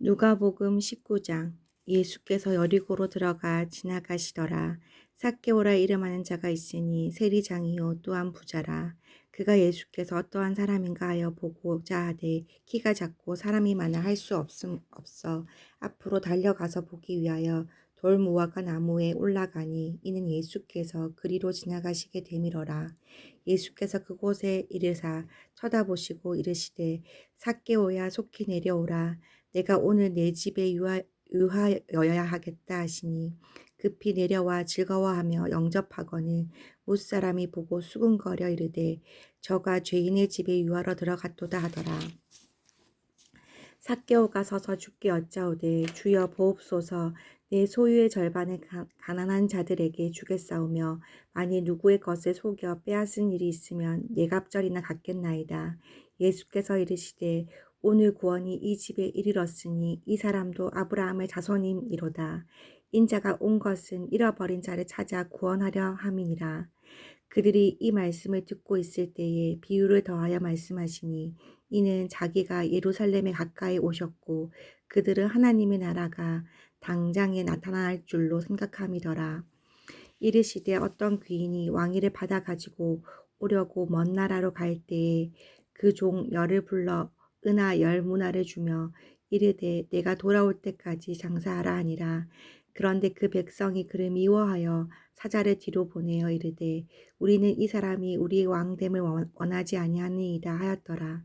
누가복음 19장. 예수께서 여리고로 들어가 지나가시더라. 삭개오라 이름하는 자가 있으니 세리장이요 또한 부자라. 그가 예수께서 어떠한 사람인가 하여 보고자 하되 키가 작고 사람이 많아 할 수 없어 앞으로 달려가서 보기 위하여 돌무화과 나무에 올라가니 이는 예수께서 그리로 지나가시게 되밀어라. 예수께서 그곳에 이르사 쳐다보시고 이르시되 삭개오야 속히 내려오라. 내가 오늘 내 집에 유하여야 하겠다 하시니 급히 내려와 즐거워하며 영접하거늘 못사람이 보고 수군거려 이르되 저가 죄인의 집에 유하러 들어갔도다 하더라. 삭개오가 서서 주께 여짜오되 주여 보옵소서. 내 소유의 절반을 가난한 자들에게 주겠사오며 만일 누구의 것을 속여 빼앗은 일이 있으면 네 갑절이나 갚겠나이다. 예수께서 이르시되 오늘 구원이 이 집에 이르렀으니 이 사람도 아브라함의 자손임이로다. 인자가 온 것은 잃어버린 자를 찾아 구원하려 함이니라. 그들이 이 말씀을 듣고 있을 때에 비유를 더하여 말씀하시니 이는 자기가 예루살렘에 가까이 오셨고 그들은 하나님의 나라가 당장에 나타날 줄로 생각함이더라. 이르시되 어떤 귀인이 왕위를 받아 가지고 오려고 먼 나라로 갈 때에 그 종 열을 불러 은하 10문화를 주며 이르되 내가 돌아올 때까지 장사하라 하니라. 그런데 그 백성이 그를 미워하여 사자를 뒤로 보내어 이르되 우리는 이 사람이 우리의 왕됨을 원하지 아니하니이다 하였더라.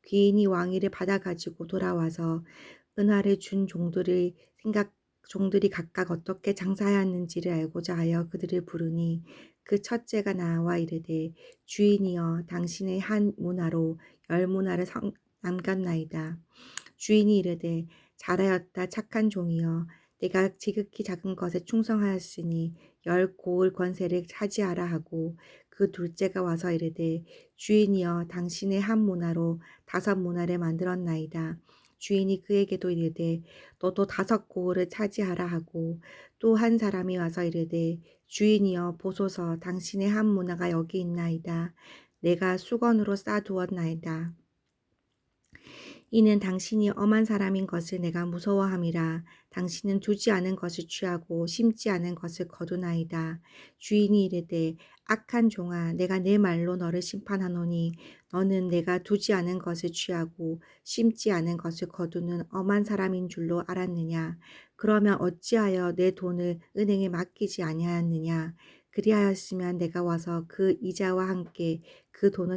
귀인이 왕위를 받아 가지고 돌아와서 은화를 준 종들이 각각 어떻게 장사하였는지를 알고자 하여 그들을 부르니 그 첫째가 나와 이르되 주인이여 당신의 한 문화로 10문화를 남겼나이다. 주인이 이르되 잘하였다 착한 종이여 내가 지극히 작은 것에 충성하였으니 10고을 권세를 차지하라 하고 그 둘째가 와서 이르되 주인이여 당신의 한 문화로 5문화를 만들었나이다. 주인이 그에게도 이르되 너도 5고을을 차지하라 하고 또 한 사람이 와서 이르되 주인이여 보소서 당신의 한 문화가 여기 있나이다. 내가 수건으로 싸두었나이다. 이는 당신이 엄한 사람인 것을 내가 무서워함이라. 당신은 두지 않은 것을 취하고 심지 않은 것을 거두나이다. 주인이 이르되 악한 종아 내가 내 말로 너를 심판하노니 너는 내가 두지 않은 것을 취하고 심지 않은 것을 거두는 엄한 사람인 줄로 알았느냐. 그러면 어찌하여 내 돈을 은행에 맡기지 아니하였느냐. 그리하였으면 내가 와서 그 이자와 함께 그 돈을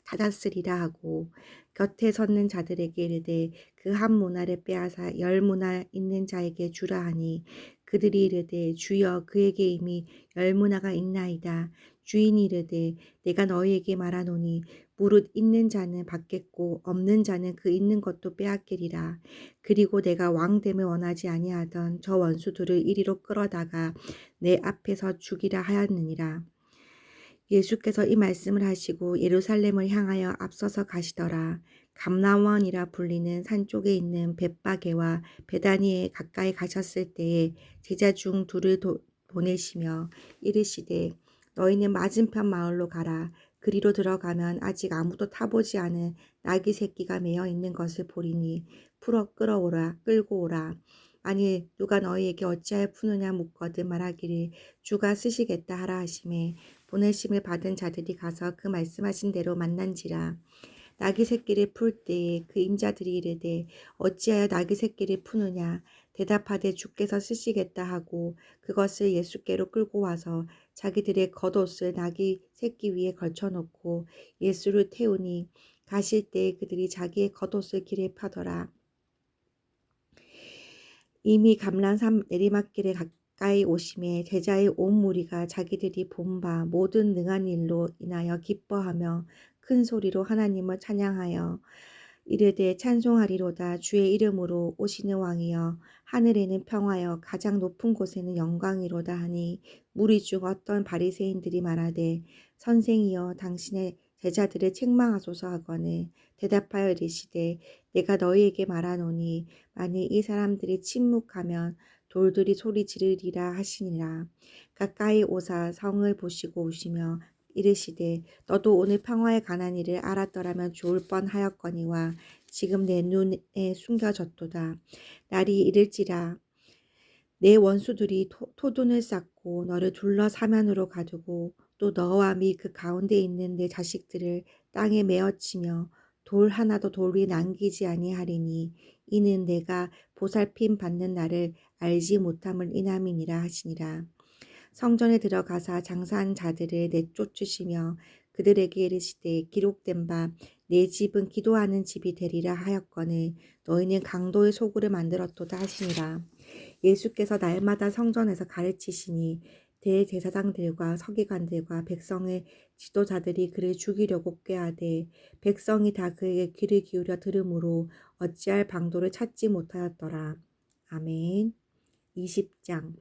찾았으리라 하고 곁에 섰는 자들에게 이르되 그 한 문화를 빼앗아 10문화 있는 자에게 주라 하니 그들이 이르되 주여 그에게 이미 10문화가 있나이다. 주인이 이르되 내가 너희에게 말하노니 무릇 있는 자는 받겠고 없는 자는 그 있는 것도 빼앗기리라. 그리고 내가 왕됨을 원하지 아니하던 저 원수들을 이리로 끌어다가 내 앞에서 죽이라 하였느니라. 예수께서 이 말씀을 하시고 예루살렘을 향하여 앞서서 가시더라. 감람원이라 불리는 산 쪽에 있는 벳바게와 베다니에 가까이 가셨을 때에 제자 중 둘을 보내시며 이르시되 너희는 맞은편 마을로 가라. 그리로 들어가면 아직 아무도 타보지 않은 나귀 새끼가 매어 있는 것을 보리니 풀어 끌고 오라. 만일 누가 너희에게 어찌하여 푸느냐 묻거든 말하기를 주가 쓰시겠다 하라 하시매 보내심을 받은 자들이 가서 그 말씀하신 대로 만난지라. 나귀 새끼를 풀 때에 그 임자들이 이르되 어찌하여 나귀 새끼를 푸느냐 대답하되 주께서 쓰시겠다 하고 그것을 예수께로 끌고 와서 자기들의 겉옷을 나귀 새끼 위에 걸쳐놓고 예수를 태우니 가실 때에 그들이 자기의 겉옷을 길에 펴더라. 이미 감람산 내리막길에 가까이 오심에 제자의 온 무리가 자기들이 본 바 모든 능한 일로 인하여 기뻐하며 큰 소리로 하나님을 찬양하여 이르되 찬송하리로다. 주의 이름으로 오시는 왕이여 하늘에는 평화여 가장 높은 곳에는 영광이로다 하니 무리 중 어떤 바리새인들이 말하되 선생이여 당신의 제자들을 책망하소서 하거늘 대답하여 이르시되 내가 너희에게 말하노니 만일 이 사람들이 침묵하면 돌들이 소리 지르리라 하시니라. 가까이 오사 성을 보시고 오시며 이르시되 너도 오늘 평화에 관한 일을 알았더라면 좋을 뻔하였거니와 지금 내 눈에 숨겨졌도다. 날이 이를지라 내 원수들이 토둔을 쌓고 너를 둘러 사면으로 가두고 또 너와 미 그 가운데 있는 내 자식들을 땅에 메어치며 돌 하나도 돌 위 남기지 아니하리니 이는 내가 보살핌 받는 날을 알지 못함을 인함이니라 하시니라. 성전에 들어가사 장사한 자들을 내쫓으시며 그들에게 이르시되 기록된 바 내 집은 기도하는 집이 되리라 하였거늘 너희는 강도의 소굴을 만들었도다 하시니라. 예수께서 날마다 성전에서 가르치시니 대제사장들과 서기관들과 백성의 지도자들이 그를 죽이려고 꾀하되 백성이 다 그에게 귀를 기울여 들으므로 어찌할 방도를 찾지 못하였더라. 아멘. 20장.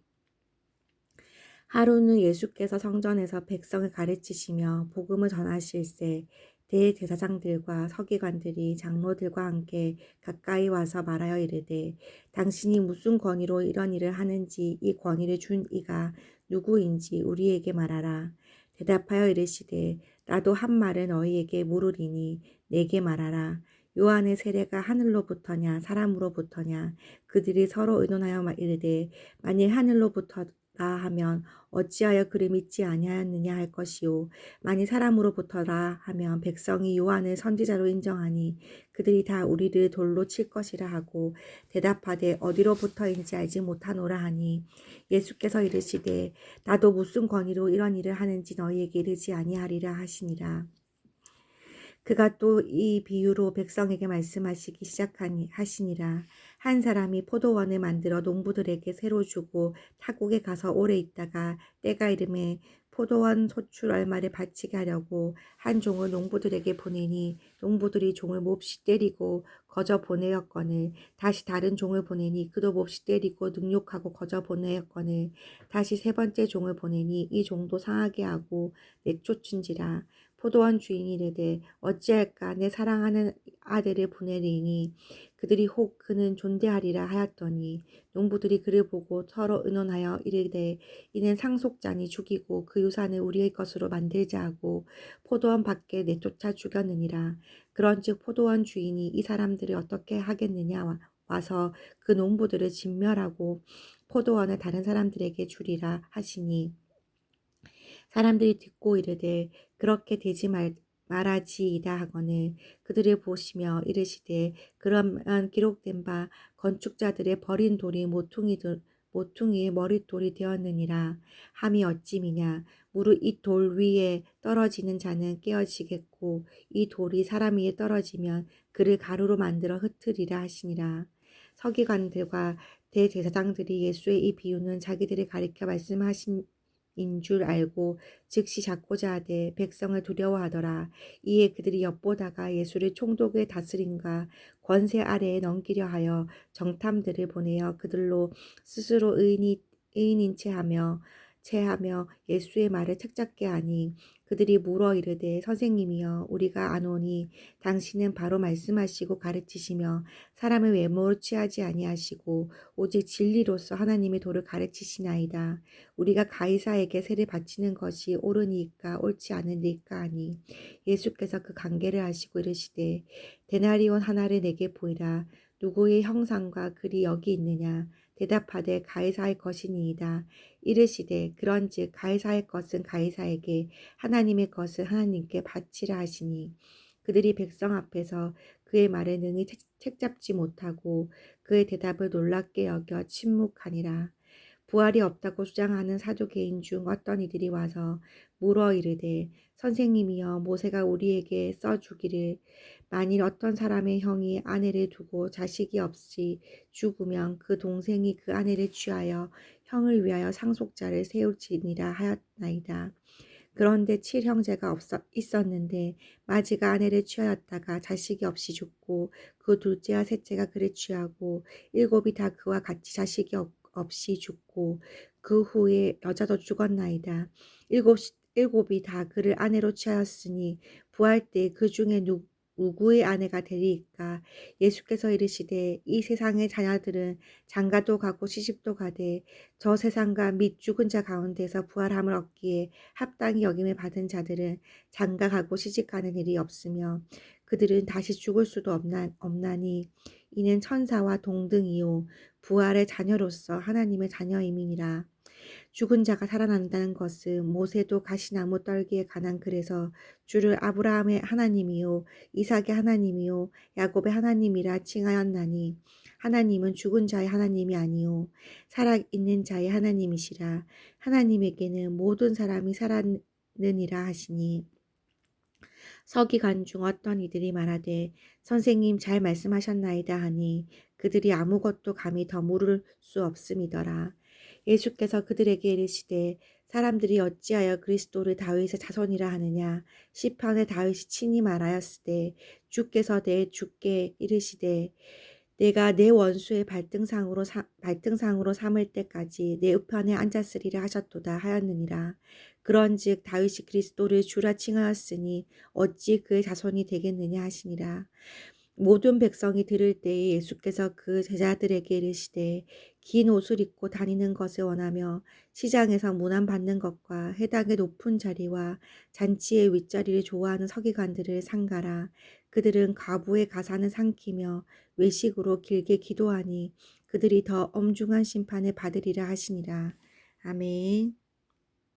하루는 예수께서 성전에서 백성을 가르치시며 복음을 전하실세 대제사장들과 서기관들이 장로들과 함께 가까이 와서 말하여 이르되 당신이 무슨 권위로 이런 일을 하는지 이 권위를 준 이가 누구인지 우리에게 말하라. 대답하여 이르시되 나도 한 말을 너희에게 물으리니 내게 말하라. 요한의 세례가 하늘로부터냐 사람으로부터냐. 그들이 서로 의논하여 이르되 만일 하늘로부터라 하면 어찌하여 그를 믿지 아니하였느냐 할 것이요 만일 사람으로부터라 하면 백성이 요한을 선지자로 인정하니 그들이 다 우리를 돌로 칠 것이라 하고 대답하되 어디로부터인지 알지 못하노라 하니 예수께서 이르시되 나도 무슨 권위로 이런 일을 하는지 너희에게 이르지 아니하리라 하시니라. 그가 또 이 비유로 백성에게 말씀하시기 하시니라. 한 사람이 포도원을 만들어 농부들에게 새로 주고 타국에 가서 오래 있다가 때가 이름에 포도원 소출 얼마를 바치게 하려고 한 종을 농부들에게 보내니 농부들이 종을 몹시 때리고 거저 보내었거늘 다시 다른 종을 보내니 그도 몹시 때리고 능욕하고 거저 보내었거늘 다시 세 번째 종을 보내니 이 종도 상하게 하고 내쫓은지라. 포도원 주인이 이르되 어찌할까 내 사랑하는 아들을 보내리니 그들이 혹 그는 존대하리라 하였더니 농부들이 그를 보고 서로 의논하여 이르되 이는 상속자니 죽이고 그 유산을 우리의 것으로 만들자 하고 포도원 밖에 내쫓아 죽였느니라. 그런즉 포도원 주인이 이 사람들을 어떻게 하겠느냐 와서 그 농부들을 진멸하고 포도원을 다른 사람들에게 주리라 하시니 사람들이 듣고 이르되 그렇게 되지 말아지이다 하거늘 그들을 보시며 이르시되 그러면 기록된 바 건축자들의 버린 돌이 모퉁이의 머릿돌이 되었느니라 함이 어찌미냐 무릇 이 돌 위에 떨어지는 자는 깨어지겠고 이 돌이 사람 위에 떨어지면 그를 가루로 만들어 흩으리라 하시니라. 서기관들과 대제사장들이 예수의 이 비유는 자기들을 가리켜 말씀하신 인 줄 알고 즉시 잡고자 하되 백성을 두려워하더라. 이에 그들이 엿보다가 예수를 총독의 다스림과 권세 아래에 넘기려 하여 정탐들을 보내어 그들로 스스로 의인인 체하며 예수의 말을 책잡게 하니 그들이 물어 이르되 선생님이여 우리가 아노니 당신은 바로 말씀하시고 가르치시며 사람의 외모로 취하지 아니하시고 오직 진리로서 하나님의 도를 가르치시나이다. 우리가 가이사에게 세를 바치는 것이 옳으니까 옳지 않으니까 하니 예수께서 그 관계를 하시고 이르시되 데나리온 하나를 내게 보이라. 누구의 형상과 글이 여기 있느냐. 대답하되 가이사의 것이니이다. 이르시되 그런즉 가이사의 것은 가이사에게 하나님의 것은 하나님께 바치라 하시니 그들이 백성 앞에서 그의 말에 능히 책잡지 못하고 그의 대답을 놀랍게 여겨 침묵하니라. 부활이 없다고 주장하는 사두개인 중 어떤 이들이 와서 물어 이르되 선생님이여 모세가 우리에게 써주기를 만일 어떤 사람의 형이 아내를 두고 자식이 없이 죽으면 그 동생이 그 아내를 취하여 형을 위하여 상속자를 세울지니라 하였나이다. 그런데 7형제가 있었는데 마지가 아내를 취하였다가 자식이 없이 죽고 그 둘째와 셋째가 그를 취하고 일곱이 다 그와 같이 자식이 없이 죽고 그 후에 여자도 죽었나이다. 일곱이 다 그를 아내로 취하였으니 부할 때 그 중에 누구의 아내가 되리이까. 예수께서 이르시되 이 세상의 자녀들은 장가도 가고 시집도 가되 저 세상과 및 죽은 자 가운데서 부활함을 얻기에 합당히 여김을 받은 자들은 장가 가고 시집 가는 일이 없으며 그들은 다시 죽을 수도 없나니 이는 천사와 동등이요 부활의 자녀로서 하나님의 자녀임이니라. 죽은 자가 살아난다는 것은 모세도 가시나무 떨기에 관한 글에서 주를 아브라함의 하나님이요 이삭의 하나님이요 야곱의 하나님이라 칭하였나니 하나님은 죽은 자의 하나님이 아니요 살아있는 자의 하나님이시라. 하나님에게는 모든 사람이 살았느니라 하시니 서기관 중 어떤 이들이 말하되 선생님 잘 말씀하셨나이다 하니 그들이 아무것도 감히 더 물을 수 없음이더라. 예수께서 그들에게 이르시되 사람들이 어찌하여 그리스도를 다윗의 자손이라 하느냐. 시편에 다윗이 친히 말하였으되 주께서 내 주께 이르시되 내가 내 원수의 발등상으로 삼을 때까지 내 우편에 앉았으리라 하셨도다 하였느니라. 그런즉 다윗이 그리스도를 주라 칭하였으니 어찌 그의 자손이 되겠느냐 하시니라. 모든 백성이 들을 때에 예수께서 그 제자들에게 이르시되 긴 옷을 입고 다니는 것을 원하며 시장에서 문안받는 것과 해당의 높은 자리와 잔치의 윗자리를 좋아하는 서기관들을 상가라. 그들은 과부의 가산을 삼키며 외식으로 길게 기도하니 그들이 더 엄중한 심판을 받으리라 하시니라. 아멘.